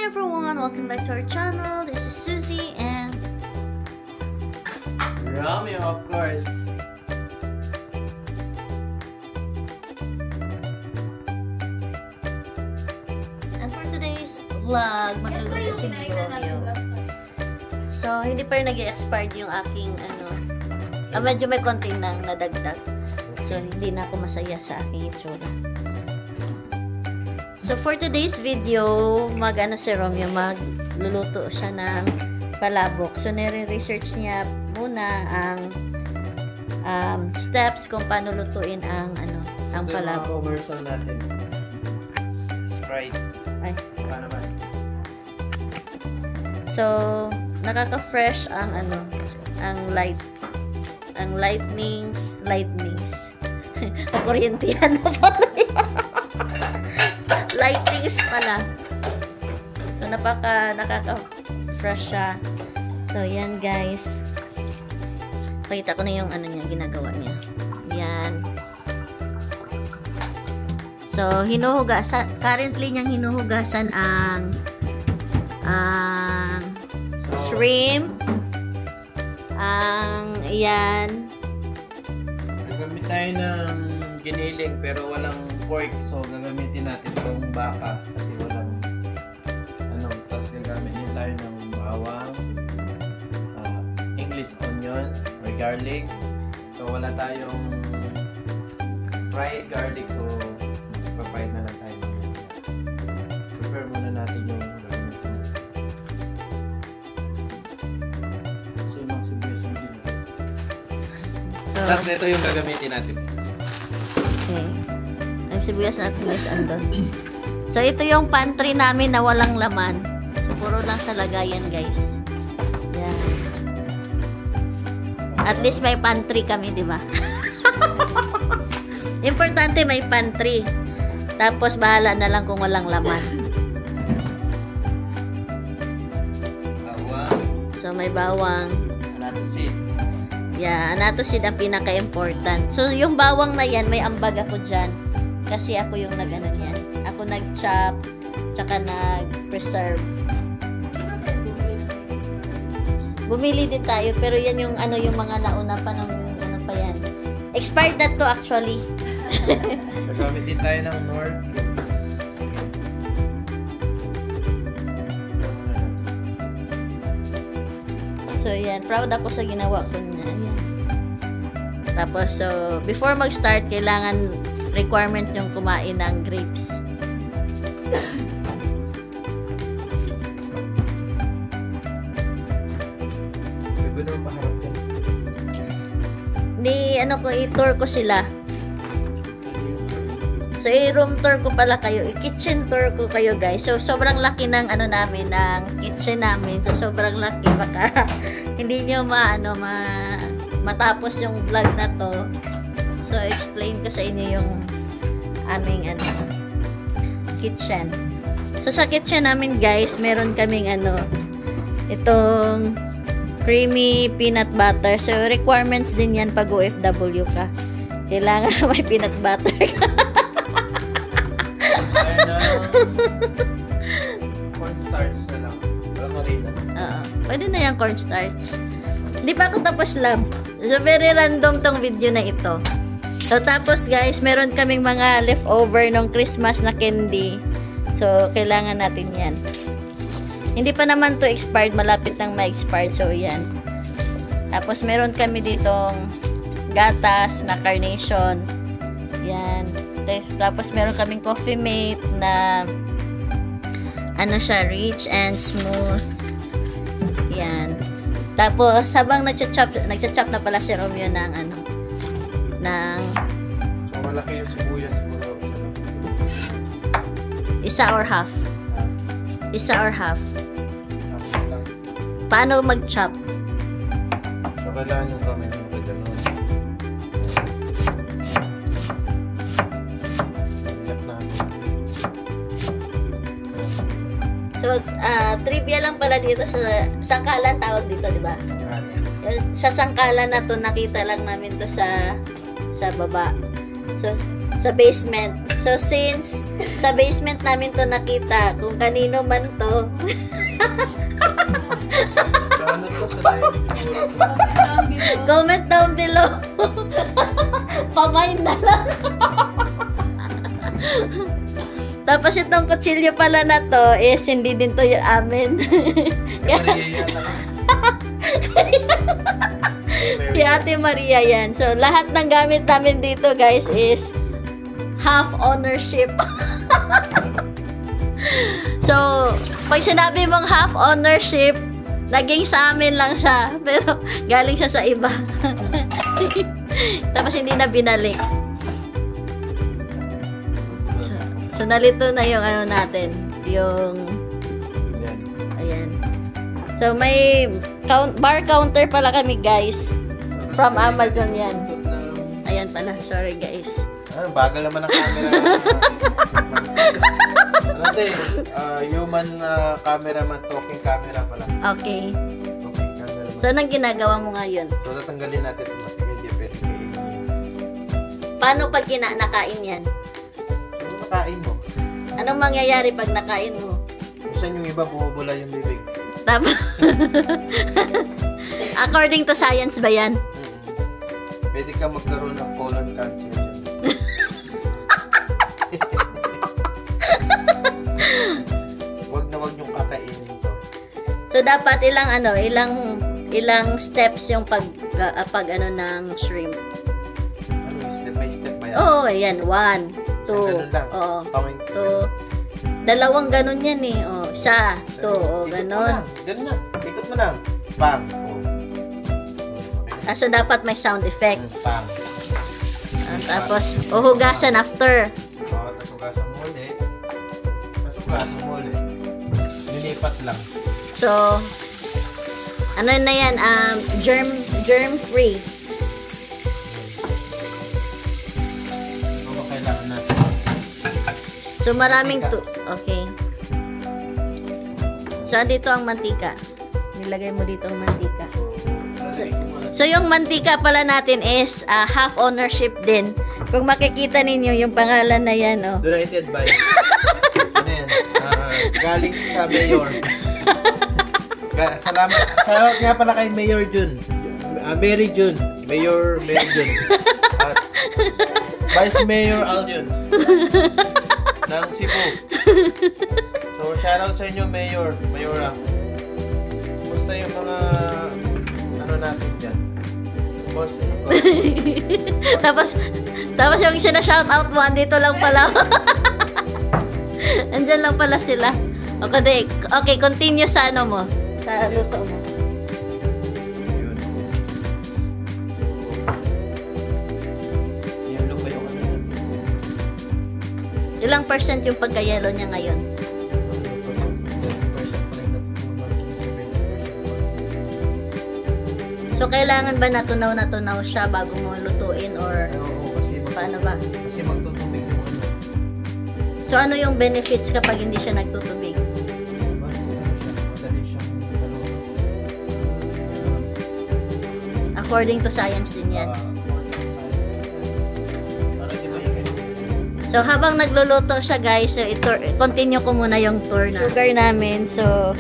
everyone, welcome back to our channel. This is Susie and Romeo, of course. and for today's vlog, magluluto si Romeo. So, hindi pa rin nag-expired yung aking medyo may konti nang nadagdag. So, hindi na ako masaya sa aking itsura. So, for today's video, si Romeo, magluluto siya ng palabok. So, nire-research niya muna ang steps kung paano lutuin ang palabok. Ito yung natin. Sprite. Ay. Baka naman. So, nakaka-fresh ang lightnings. Kuryentihan na pala. Lightings pala. So, nakaka-fresh siya. So, yan guys. Pakita ko na yung ginagawa niya. Yan. So, currently niyang hinuhugasan ang shrimp. Yan. Nagamit tayo ng giniling pero walang pork. So, gagamitin natin itong baka kasi walang tapos gagamit din tayo ng bawang, English onion or garlic. So, wala tayong fried garlic. So, papayad na lang tayo. Prepare muna natin yung gagamitin. So, yung mga sibuyas yung giniling. Tapos ito yung gagamitin natin. Okay. Ang sibuyas natin guys andun. So, ito yung pantry namin na walang laman. So, puro lang sa lagayan guys. Yan. At least may pantry kami, di ba? Importante may pantry. Tapos, bahala na lang kung walang laman. Bawang. So, may bawang. Anatosid. Yeah, anatosid ang pinaka-important. So, yung bawang na yan, may ambag ako dyan. Kasi ako yung nag-ano yan. Ako nag-chop, tsaka nag-preserve. Bumili din tayo, pero yan yung yung mga nauna pa ng pa yan. Expired na to actually. Nagamit din tayo ng Knorr. So, yan. Proud ako sa ginawa ko niya. Yan. Tapos, so, before mag-start, kailangan requirement yung kumain ng grapes. Pwede naman maharap yan. I-tour ko sila. So, i-room tour ko pala kayo. I-kitchen tour ko kayo, guys. So, sobrang laki ng namin, ng kitchen namin. So, sobrang laki. Baka hindi nyo matapos yung vlog na to. So, explain ko sa inyo yung aming kitchen. So, sa kitchen namin, guys, meron kaming itong creamy peanut butter. So, requirements din yan pag OFW ka. Kailangan may peanut butter ka. Cornstarch na lang. Walang harina. Oo. Pwede na yung cornstarch. Hindi pa ako tapos lab. So, very random tong video na ito. So, tapos guys, meron kaming mga leftover nung Christmas na candy. So, kailangan natin yan. Hindi pa naman to expired. Malapit nang ma-expired. So, yan. Tapos, meron kami ditong gatas na carnation. Yan. Tapos, meron kaming Coffee Mate na siya, rich and smooth. Yan. Tapos, habang nagcha-chop na pala si Romeo ng So, malaki yung sibuyas siguro. Isa or half. Paano mag-chop? So, kailangan yung kamay mo ka gano'n. So, trivia lang pala dito sa sangkalan tawag dito, di ba? Sa sangkalan na to, nakita lang namin to sa baba. So, sa basement. So, since sa basement namin to nakita, kung kanino man to, Ano to sa comment down below. Pamain na lang. Tapos itong kutsilyo pala na to is hindi din to yung amin. Si Ate Maria yan. So, lahat ng gamit namin dito, guys, is half ownership. So, pag sinabi mong half ownership, naging sa amin lang siya. Pero, galing siya sa iba. Tapos, hindi na binalik. So, nalito na yung ano natin. Yung... Ayan. So, may bar counter pala kami, guys. From Amazon yan. Ayan pala. Sorry, guys. Bagal naman ang camera. Human cameraman, talking camera pala. Okay. Talking camera. So, anong ginagawa mo ngayon? So, tatanggalin natin ito. Hindi pwede kainin. Paano pag nakain yan? Ano nakain mo? Anong mangyayari pag nakain mo? Minsan yung iba bumubula yung bibig. Tama. According to science ba yan? Pwede ka magkaroon ng colon cancer dyan. Wag yung kakainin to. So, dapat ilang steps yung pag ng shrimp. Ano, step by step ba yan? Oo, ayan. 1, 2, oo. 2. Dalawang ganun yan eh. Oh, isa, 2, oh, ganun. Ganun na. Ikot mo na. Pam. So, dapat may sound effect. Pam. Tapos, uhugasan after. Tapos hugasan mo ulit. Tapos hugasan mo ulit. Nilipat lang. So, ano na yan? Germ free. Ano kailangan natin? So, maraming okay. So, dito ang mantika. Nilagay mo dito ang mantika. So, yung mantika pala natin is half ownership din. Kung makikita ninyo yung pangalan na yan, oh. Donated by ano yan? Galing sa Mayor. Salamat. Salamat nga pala kay Mayor Jun. Mary Jun. Mayor Jun. At Vice Mayor Aljun. Ng Cebu. So, shoutout sa inyo, Mayor. Mayora. Kumusta yung mga ano natin dyan? Boss. Tapos yung sina-shoutout mo, andito lang pala. Andyan lang pala sila. Okay, continue sa ano mo. Sa luto mo. Yellow ba yung ano? Ilang percent yung pagka-yellow niya ngayon? So, kailangan ba natunaw na tunaw siya bago mo lutuin or paano ba? Kasi magtutubig yung ano. So, ano yung benefits kapag hindi siya nagtutubig? Mas madali siyang maluto. According to science din yan. Para di ba yung So, habang nagluluto siya, guys, so continue ko muna yung tour na sugar namin. So,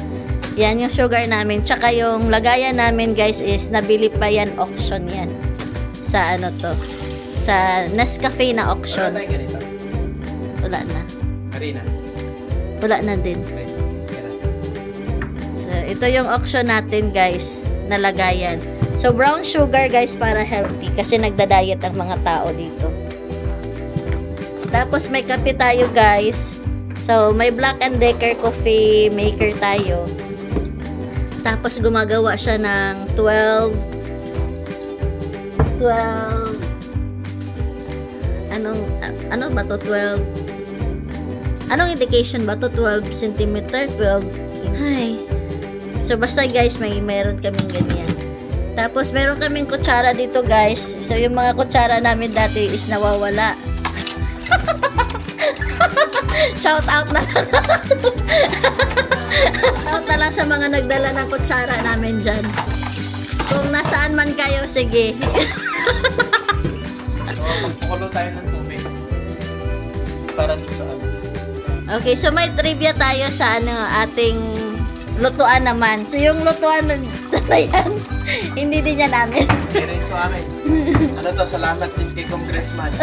yan yung sugar namin. Tsaka yung lagayan namin, guys, is nabili pa yan, auction yan. Sa ano to? Sa Nescafe na auction. Wala tayong ganito? Wala na. Harina? Wala na din. Okay. So, ito yung auction natin, guys, na lagayan. So, brown sugar, guys, para healthy. Kasi nagda-diet ang mga tao dito. Tapos, may kape tayo, guys. So, may Black & Decker coffee maker tayo. Tapos, gumagawa siya ng 12 ano ba to? 12 anong indication ba to? 12 cm? 12 ay. So, basta guys, meron kaming ganyan. Tapos, meron kaming kutsara dito, guys. So, yung mga kutsara namin dati is nawawala. Shout out na lang. Shout na lang sa mga nagdala ng kutsara namin dyan. Kung nasaan man kayo, sige. So, magpukulo tayo ng tubig. para dito sa ano. Okay, so may trivia tayo sa ano, ating lutuan naman. So yung lutuan na yan, hindi din yan namin. Hindi rin ito amin. Ano to, salamat din kay Congressman.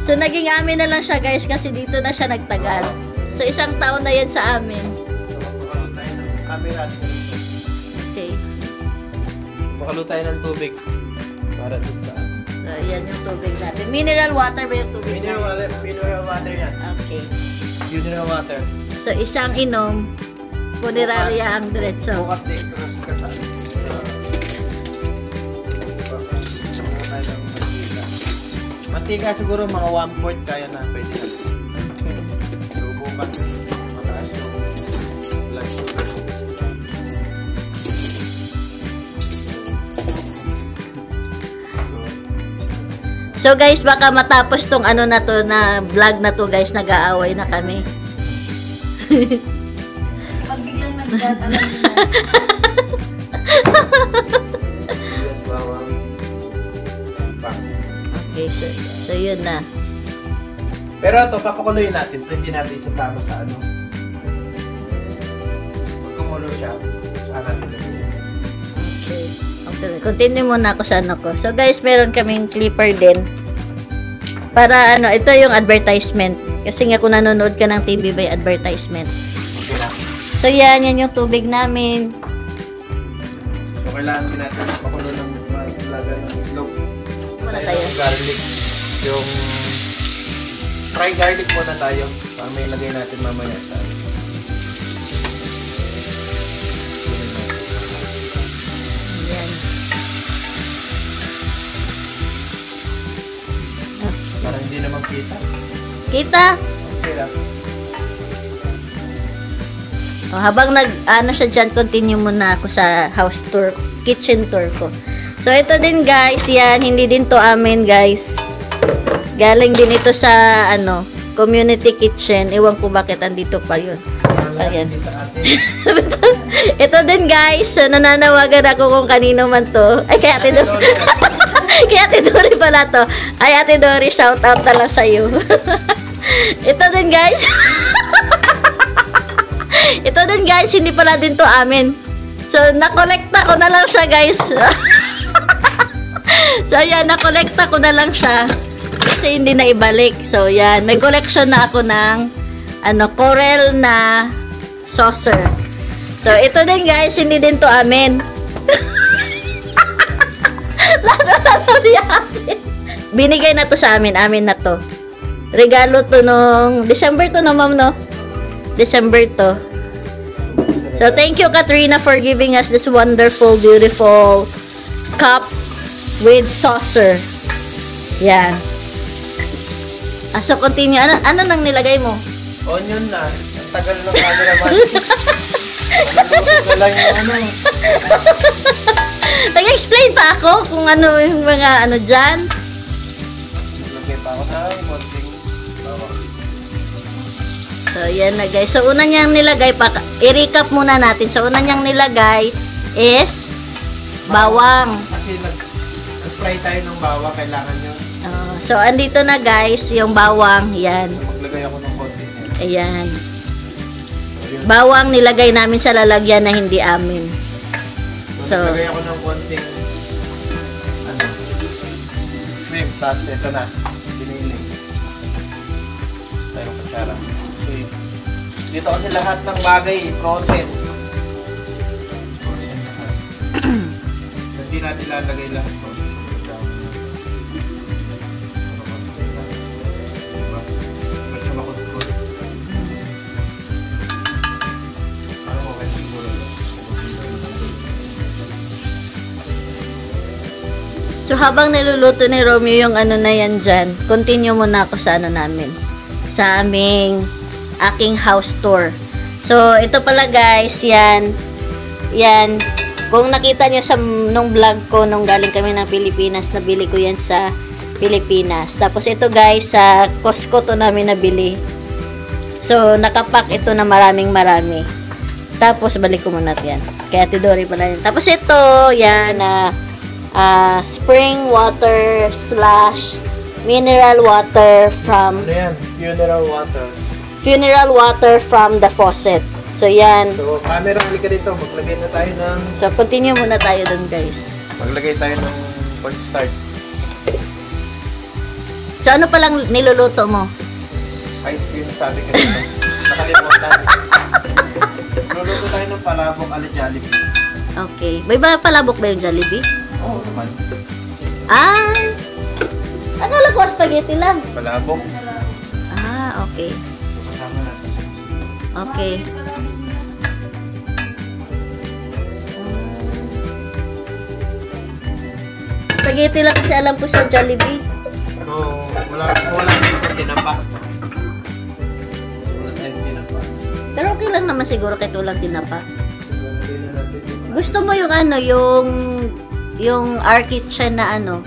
So naging amin na lang siya guys kasi dito na siya nagtagal. So isang taon na yan sa amin. Pakalo tayo ng camera. Okay. Pakalo tayo ng tubig para dito sa ano. So yan yung tubig natin. Mineral water ba yung tubig natin? Mineral water yan. Okay. Mineral water. So isang inom, punerarya ang diretso. Bukas din ka sa mantika siguro mga 1/4 kaya na pwede na. Okay. So bukas mataas yung blood sugar. So guys, baka matapos tong ano na to na vlog na to guys, nag-aaway na kami. Pag biglang nagdatalan Okay, so yun na. Pero ito, papakuloyin natin. Pwede natin isasama sa ano. Pag kumulo siya, saan natin lagyan. Okay. Okay, continue muna ako sa ano ko. So guys, meron kaming clipper din. Para ano, ito yung advertisement. Kasi nga kung nanonood ka ng TV by advertisement. Okay na. So yan yung tubig namin. So kailangan din natin pakulo ng lagyan ng itlog. Muna tayo. Yung garlic. Yung fried garlic muna tayo. Para may lagay natin mamaya sa Yan. para hindi naman kita. Kita? Okay lang. Oh, habang ano siya dyan, continue muna ako sa house tour, kitchen tour ko. So, ito din guys, yan, hindi din to amin guys. Galing din ito sa, ano, community kitchen. Ewan ko bakit andito pa yun. Ayan. Ito din guys, nananawagan ako kung kanino man to. Ay, kay Ate Dori. Kay Ate Dori pala to. Ay, Ate Dori, shout out na lang sa'yo. Ito din guys. Ito din guys, hindi pala din to amin. So, nakolekta ko na lang siya guys. So, yan, nakolekta ko na lang siya. Kasi hindi na ibalik. So, yan, may collection na ako ng ano, coral na saucer. So, ito din guys, hindi din to amin. Lahat di amin. Binigay na to sa amin, amin na to. Regalo to nung December to no, ma'am, no? December to. So, thank you, Katrina, for giving us this wonderful, beautiful cup with saucer. Yan. So, continue. Ano nang nilagay mo? Onion na. Ang tagal ng camera man. Ano lang yung ano. Nag-explain pa ako kung ano yung mga ano dyan. Lagay pa ako sa konting bawang. So, yan na guys. So, una niyang nilagay, i-recap muna natin. So, una niyang nilagay is bawang. Kasi nag-fry tayo ng bawang, kailangan yun. So, andito na guys, yung bawang. Yan. Maglagay ako ng konti. Ayan. Bawang nilagay namin sa lalagyan na hindi amin. So, maglagay ako ng konting ano, shrimp. Tapos ito na, biniling. Tayo kutsara. Okay. Dito kasi lahat ng bagay, frozen. Hindi natin lalagay lahat po. So, habang niluluto ni Romeo yung ano na yan dyan, continue muna ako sa ano namin. Sa aking house tour. So, ito pala guys, yan. Yan. Kung nakita nyo sa nung vlog ko, nung galing kami ng Pilipinas, nabili ko yan sa Pilipinas. Tapos ito guys, sa Costco to namin nabili. So, nakapack ito na marami. Tapos, balik ko muna yan. Kaya Ate Dori pala yan. Tapos ito, yan, spring water / mineral water from Ano yan? Funeral water. From the faucet. So, yan. So, camera, halika dito. Maglagay na tayo ng... So, continue muna tayo dun, guys. Maglagay tayo ng cornstarch. So, ano palang niluluto mo? Ay, yun sabi ko dito. Nakalimutan. Luluto tayo ng palabok ala Jollibee. Okay. May ba palabok ba yung Jollibee? Oo, naman. Ah! Akala ko spaghetti lang. Palabok. Ah, okay. Kasama natin. Okay. Spaghetti lang kasi alam ko sa Jollibee. So, wala dito tinapa. Wala tayong tinapa. Pero okay lang naman siguro kahit walang tinapa. Lagay na natin yung... Gusto mo yung ano, yung our kitchen na ano?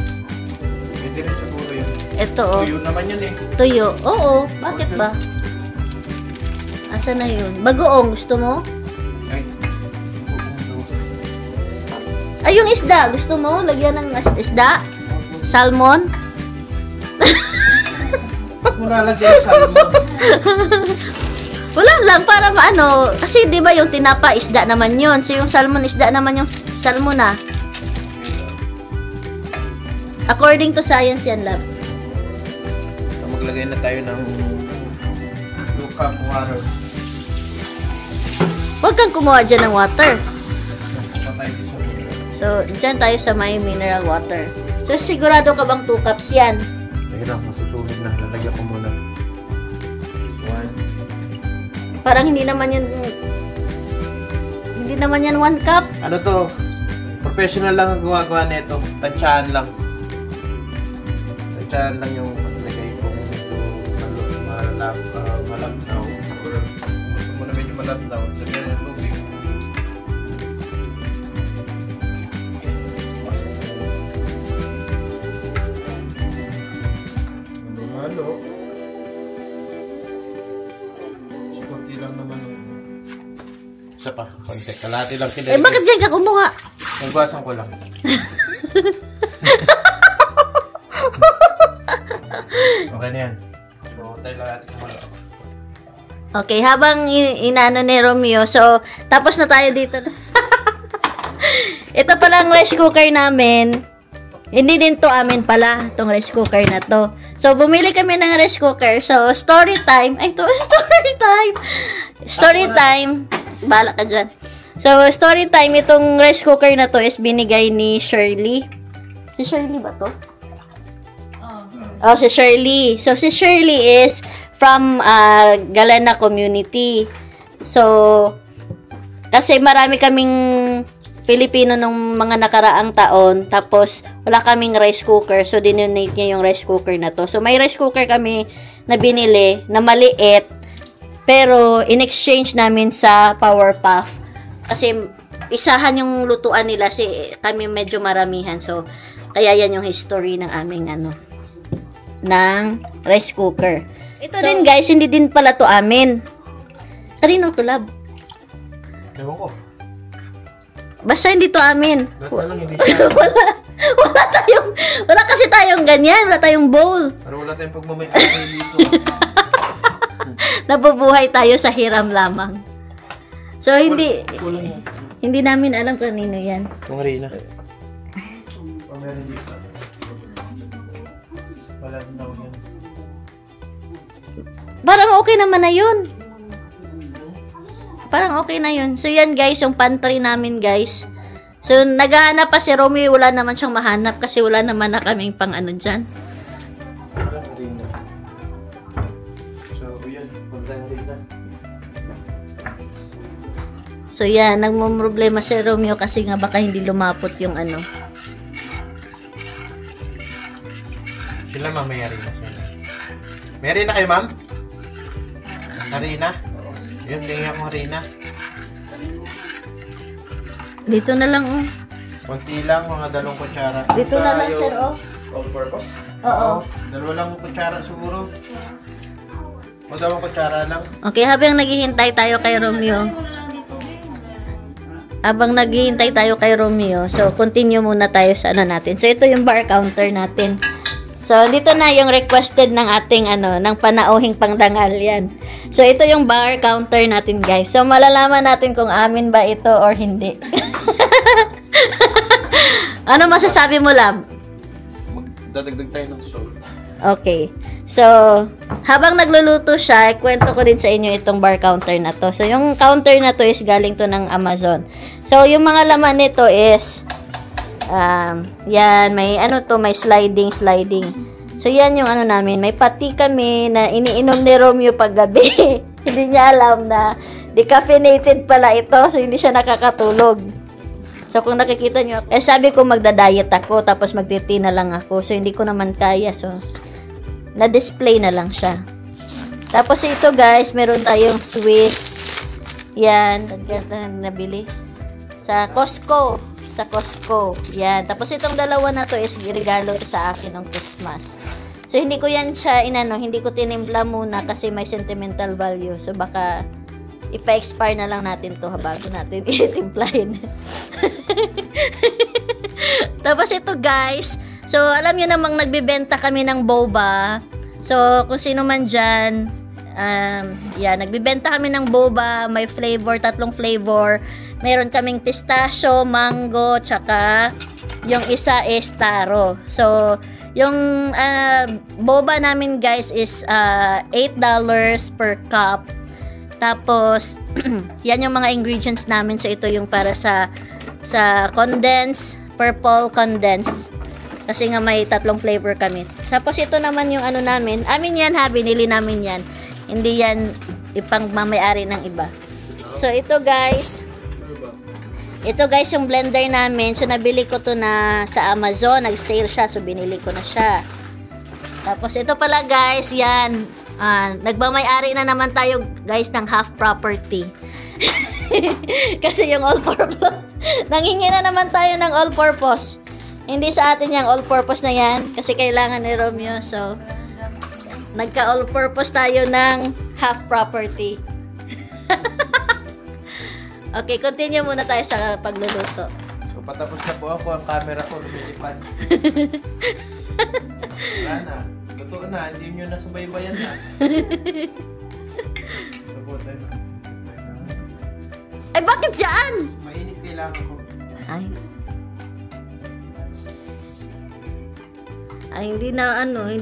Pwede rin siguro yun. Ito oh. Tuyo naman yun eh. Tuyo. Oo. Bakit ba? Asa na yun? Bagoong. Gusto mo? Ay. Ay, yung isda. Gusto mo? Lagyan ng isda? Salmon? Muna lagyan yung salmon. Wala lang. Para maano. Kasi di ba yung tinapa, isda naman yun. So yung salmon, isda naman yung salmon na. According to science yan, love. So, maglagay na tayo ng 2 cup water. Huwag kang kumuha dyan ng water. Patay din siya. So, dyan tayo sa may mineral water. So, sigurado ka bang 2 cups yan? Sige na, masusulig na. Lalagyan ko muna. 1. Parang hindi naman yan 1 cup. Ano to? Professional lang ang gumagawa nito. Tansyahan lang. Tansyahan lang yung paglagay kung medyo malabnaw. Or gusto mo na medyo malabnaw. Sabihan ng tubig. Halo. Kunti lang naman. Isa pa. Konti. Kalahati lang kinilagay. Eh, bakit dyan ka kumuha? Nagbasan ko lang. Okay na yan. So, tayo lang natin kumalo. Okay, habang inaano ni Romeo, so, tapos na tayo dito. Ito pala ang rice cooker namin. Hindi din to amin pala, itong rice cooker na to. So, bumili kami ng rice cooker. So, story time. Ay, to, story time. Story time. Bala ka dyan. So, story time, itong rice cooker na to is binigay ni Shirley. Si Shirley ba to? Oh, si Shirley. So, si Shirley is from Galena community. So, kasi marami kaming Filipino nung mga nakaraang taon. Tapos, wala kaming rice cooker. So, dinonate niya yung rice cooker na to. So, may rice cooker kami na binili na maliit. Pero, in-exchange namin sa Power Puff. Kasi, isahan yung lutuan nila. Kami medyo maramihan. So, kaya yan yung history ng aming ng rice cooker. Ito din guys, hindi din pala to amin. Kanino to, lab? Ewan ko. Basta hindi to amin. Lahat lang hindi siya. Wala kasi tayong ganyan. Wala tayong bowl. Pero wala tayong pagmamayari dito. Nabubuhay tayo sa hiram lamang. So, Kulang yan. hindi namin alam kanino yan. Kung harina. O meron dito. Wala din daw yan. Parang okay naman na yun. Parang okay na yun. So, yan guys, yung pantry namin guys. So, naghahanap pa si Romeo. Wala naman siyang mahanap kasi wala naman na kaming pang ano dyan. Wala harina. So, yun. Wala harina. So, yan. Nagmumroblema si Romeo kasi nga baka hindi lumapot yung ano. Sila ma'am, may harina sila. May harina kayo ma'am? Harina? Yun, tingin akong harina. Dito na lang, oh. Konti lang, mga 2 kutsara. Dito na lang, sir, oh. All purpose? Oo. 2 lang kutsara siguro. O 2 kutsara lang. Okay, habang naghihintay tayo kay Romeo. So, continue muna tayo sa ano natin. So, ito yung bar counter natin. So, dito na yung requested ng ating, ng panauhing pangdangal yan. So, ito yung bar counter natin, guys. So, malalaman natin kung amin ba ito or hindi. Ano masasabi mo, Lab? Magdadagdag tayo ng salt. Okay. So, habang nagluluto siya, ikwento ko din sa inyo itong bar counter na to. So, yung counter na to is galing to ng Amazon. So, yung mga laman nito is, yan, may may sliding. So, yan yung namin. May pati kami na iniinom ni Romeo paggabi. Hindi niya alam na decaffeinated pala ito. So, hindi siya nakakatulog. So, kung nakikita nyo, sabi ko magda-diet ako, tapos magtiti na lang ako. So, hindi ko naman kaya. So, na-display na lang siya. Tapos, ito guys, meron tayong Swiss. Yan, nabili. Sa Costco. Yan. Tapos, itong dalawa na to is regalo sa akin ng Christmas. So, hindi ko yan siya, hindi ko tinimpla muna kasi may sentimental value. So, baka ipa-expire na lang natin to bago natin itimplahin. Tapos ito guys, so alam nyo namang nagbibenta kami ng boba. So kung sino man dyan, nagbibenta kami ng boba, may flavor, 3 flavor. Meron kaming pistachio, mango, tsaka yung isa is taro. So yung boba namin guys is $8 per cup. Tapos, yan yung mga ingredients namin. So, ito yung para sa condense, purple condense. Kasi nga may 3 flavor kami. Tapos, ito naman yung namin. Amin yan ha, binili namin yan. Hindi yan ipang mamayari ng iba. So, ito guys. Ito guys yung blender namin. So, nabili ko to na sa Amazon. Nag-sale siya. So, binili ko na siya. Tapos, ito pala guys, yan. Nagmamay-ari na naman tayo guys ng half property. Kasi yung all-purpose. Nanghingi na naman tayo ng all-purpose. Hindi sa atin yung all-purpose na yan. Kasi kailangan ni Romeo. So, nagka-all-purpose tayo ng half property. Okay, continue muna tayo sa pagluluto. So, patapos na po ako. Ang camera ko lumilipad. Wala na. Totoo na, hindi nyo nasubaybayan na. Ay, bakit dyan? Mainit kailangan ko. Ay, hindi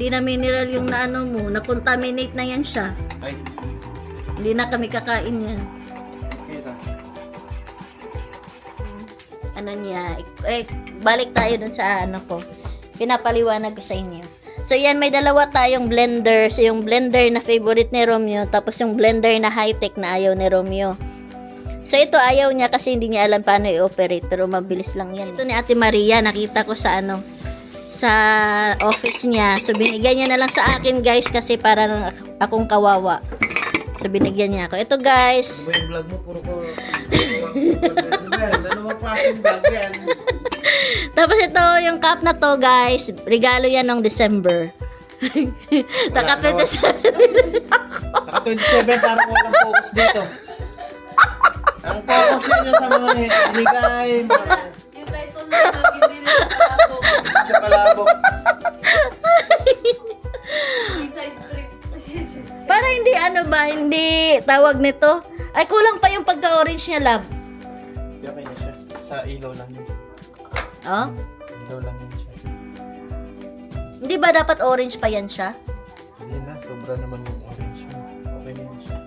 na mineral yung mo, na-contaminate na yan siya. Ay. Hindi na kami kakain yan. Balik tayo dun sa ko. Pinapaliwanag ko sa inyo. So, yan, may dalawa tayong blender. So, yung blender na favorite ni Romeo, tapos yung blender na high-tech na ayaw ni Romeo. So, ito ayaw niya kasi hindi niya alam paano i-operate, pero mabilis lang yan. Ito ni Ate Maria, nakita ko sa sa office niya. So, binigyan niya na lang sa akin, guys, kasi para akong kawawa. So, binigyan niya ako. Ito, guys. Yung vlog mo, puro ko. Dalawang klaseng vlog yan. Tapos ito, yung cup na to, guys, regalo yan ng December. Naka 27. Naka 27, parang walang focus dito. Ang focus nyo sa mga binigay. Yung title na hindi rin palabok. Sa palabok. Side trip. Para hindi hindi tawag nito. Ay, kulang pa yung pagka-orange niya, Lab. Okay na siya. Sa ilaw lang yun. Oh? Ilaw lang yun siya. Hindi ba dapat orange pa yan siya? Hindi na. Sobra naman yung orange mo. Okay na yun siya.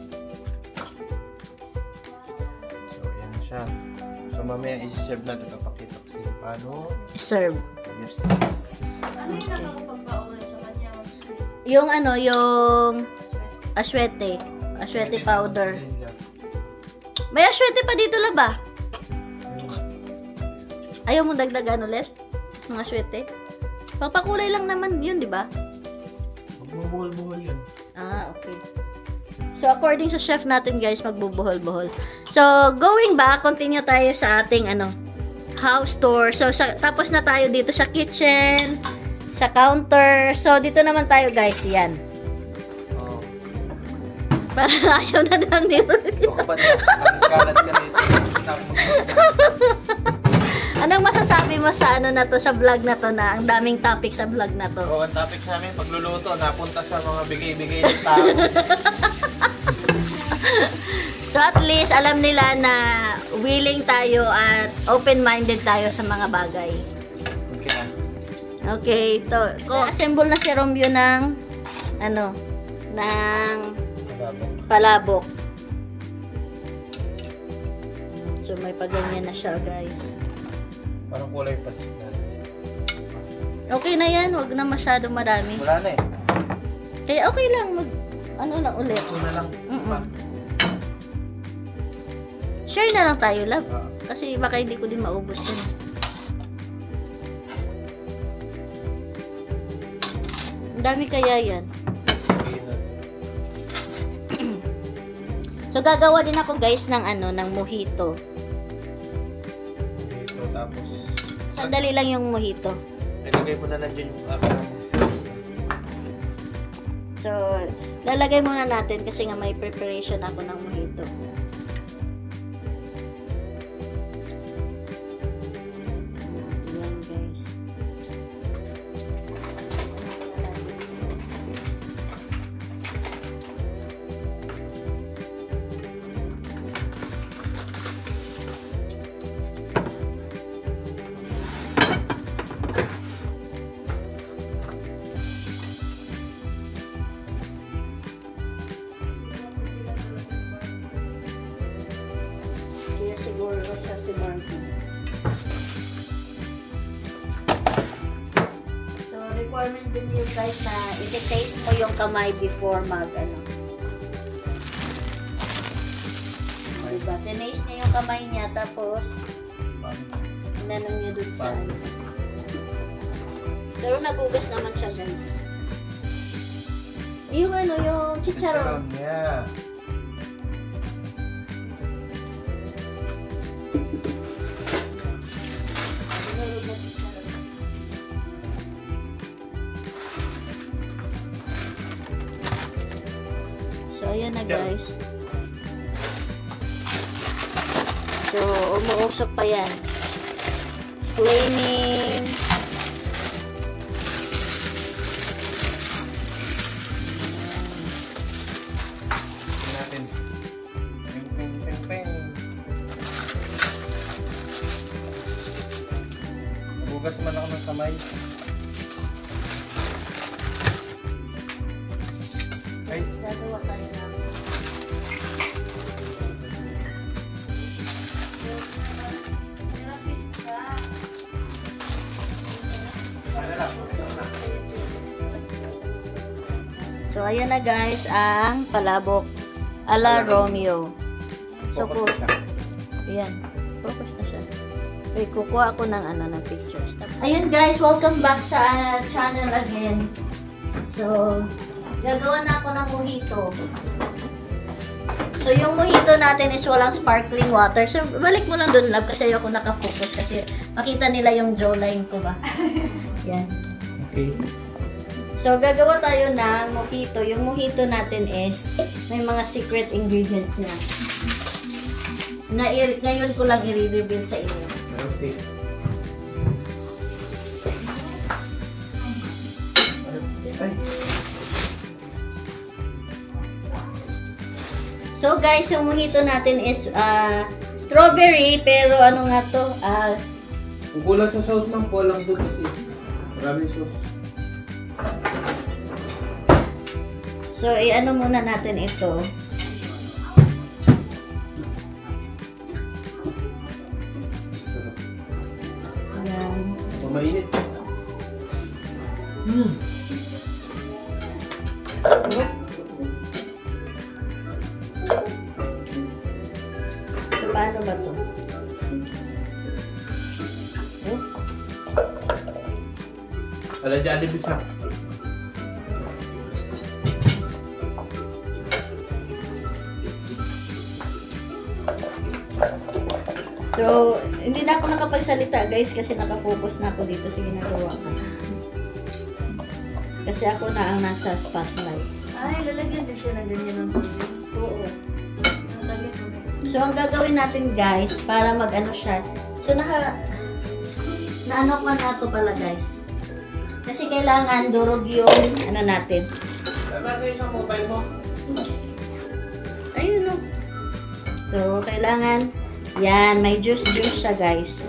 So, yan siya. So, mamaya isi-serve natin. Papakita ko sa'yo paano. Serve. Yes. Ano yung nakakapagpa-orange sa kanya? Yung aswete. Aswete powder. May aswete pa dito, Laba. Ayaw mo dagdagan ulit? Mga aswete? Papakulay lang naman yun, di ba? Magbubuhol-buhol yun. Okay. So, according sa chef natin, guys, magbubuhol-buhol. So, going back, continue tayo sa ating, house tour. So, tapos na tayo dito sa kitchen, sa counter. So, dito naman tayo, guys. Yan. Parang ayaw na lang nito. Kalat ka nito. Anong masasabi mo sa ano na to, sa vlog na to na ang daming topic sa vlog na to? Oo, ang topic sa amin, pagluluto, napunta sa mga bigay-bigay ng tao. So at least alam nila na willing tayo at open-minded tayo sa mga bagay. Okay na. Okay, to. Assemble na si Romeo ng ano, ng palabok. So may paganyan na siya, guys. Parang kulay pa. Okay na yan, wag na masyadong marami. Wala na eh. Kaya okay lang, ano lang ulit. Ito na lang. Share na lang tayo, love. Kasi baka hindi ko din maubos yun. Ang dami kaya yan. So, gagawa din ako, guys, ng ano, ng mojito. Mojito, tapos... Sandali lang yung mojito. Nagagay mo na lang dyan yung So, lalagay muna natin kasi nga may preparation ako ng mojito. Ayan, guys. Kaya siguro siya si Martin. So, requirement din yun, guys, na i-taste mo yung kamay before mag, ano. Diba? Tinaste niya yung kamay niya, tapos inanong niya dun sa ano. Pero nagugas naman siya, guys. Yung ano, yung chicharon. Yeah. So, ayan na, guys. So, umuusap pa yan. Flaming. Natin. Ping, ping, ping, ping. Nagugas man ako ng kamay. Ay. Gagawa tayo na. So, ayan na, guys, ang palabok ala Romeo. So, Focus na. ayan. Focus na siya. Okay, kukuha ako ng ano, ng pictures. Ayan, guys, welcome back sa channel again. So, gagawa na ako ng mojito. So, yung mojito natin is walang sparkling water. So, balik mo lang dun, love, kasi ayoko nakafocus. Kasi makita nila yung jawline ko ba. Yan. Okay. So, gagawa tayo ng mojito. Yung mojito natin is may mga secret ingredients niya. Ngayon ko lang i-reveal sa inyo. Okay. Ay. So, guys, yung mojito natin is strawberry, pero ano nga to? Kung kulang sa sauce ng kulang doon kasi. Maraming sauce. So, i-ano muna natin ito. Ayan. Mainit. So, paano ba to? Ala jadi bisa. So, hindi na ako nakapagsalita, guys, kasi nakafocus na ako dito sa ginagawa ko. Kasi ako na ang nasa spotlight. Ay, lalagyan din siya ng ganyan ng tubig. Oo. Lalagyan tubig. So, ang gagawin natin, guys, para mag-ano siya. So, naano pa na to pala guys. Kasi kailangan durog yung ano natin. Tama kayo sa mobile mo. Ayun no. So, kailangan yan, may juice siya guys.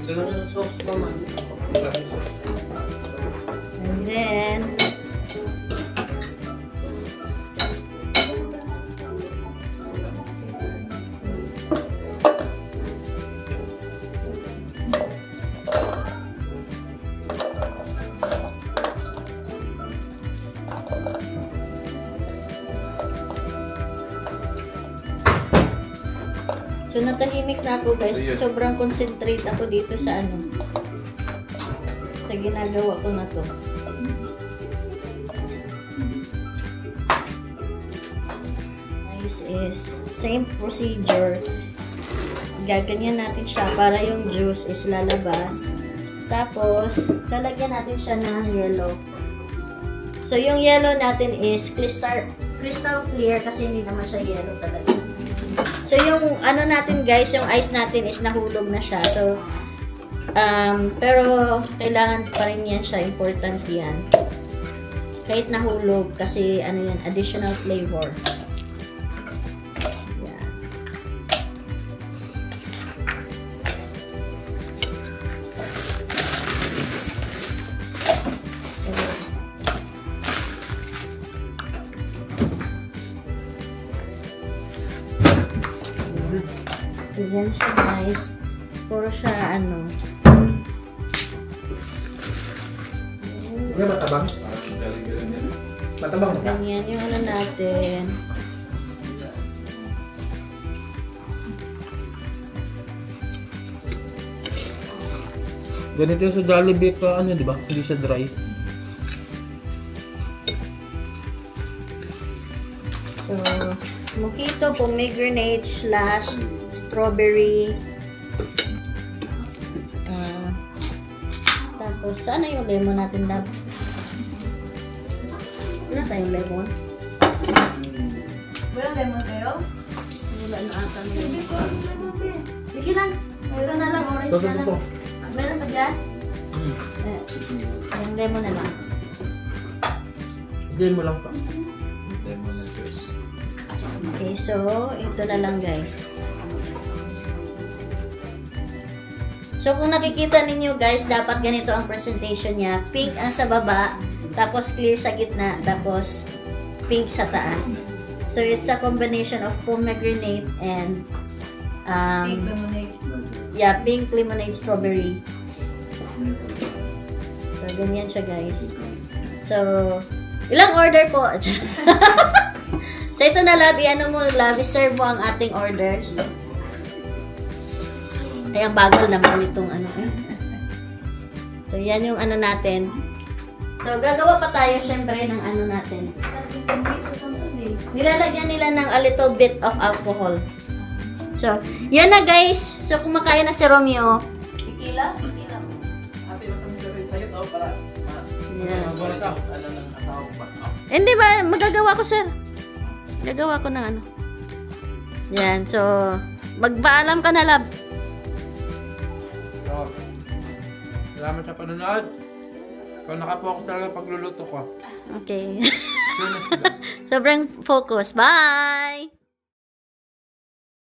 Ito na yung sauce pa man. And then, so, natahimik na ako guys. Sobrang concentrate ako dito sa ano. Sa ginagawa ko na to. This is same procedure. Gaganyan natin siya para yung juice is lalabas. Tapos, lalagyan natin siya ng yellow. So, yung yellow natin is crystal clear kasi hindi naman siya yellow talaga. So, yung ano natin guys, yung ice natin is nahulog na siya. So, pero kailangan pa rin yan siya. Important yan. Kahit nahulog kasi ano yan, additional flavor. Yan. So, yan siya guys. Puro siya ano. Hindi matabang? Matabang So, ganyan yung ano natin. Ganito yung sa Jollibee ka, ano, di ba? Hindi siya dry. So, mojito, pomegranate slash strawberry. Tapos, sana yung lemon natin, lab? Wala tayong lemon. Wala lemon kayo? Wala na ata ng Hindi lemon. ko alam lemon eh. Sige lang. Ito na lang, orange na lang. Meron pa dyan? Yung lemon na lang. Hindi mo lang pa. Lemon na juice. Okay, so, ito na lang guys. So, kung nakikita ninyo guys, dapat ganito ang presentation niya. Pink ang sa baba, tapos clear sa gitna, tapos pink sa taas. So, it's a combination of pomegranate and Pink lemonade. yeah, pink lemonade strawberry. So, ganyan siya guys. So, ilang order po? So, ito na lab, ano mo lab, serve mo ang ating orders. Ay, ang bagal naman itong ano eh. So, yan yung ano natin. So, gagawa pa tayo syempre ng ano natin. Nilalagyan nila ng a little bit of alcohol. So, yan na guys. So, kumakain na si Romeo. Tequila? Tequila. Ate, matang sa'yo to para Yan. ano ng asawa ko ba? Hindi ba? Magagawa ko, sir. Gagawa ko ng ano. Yan. So, magpaalam ka na, lab. So, salamat sa panonood. Ikaw nakapokus talaga pagluluto ko. Okay. Sobrang focus. Bye!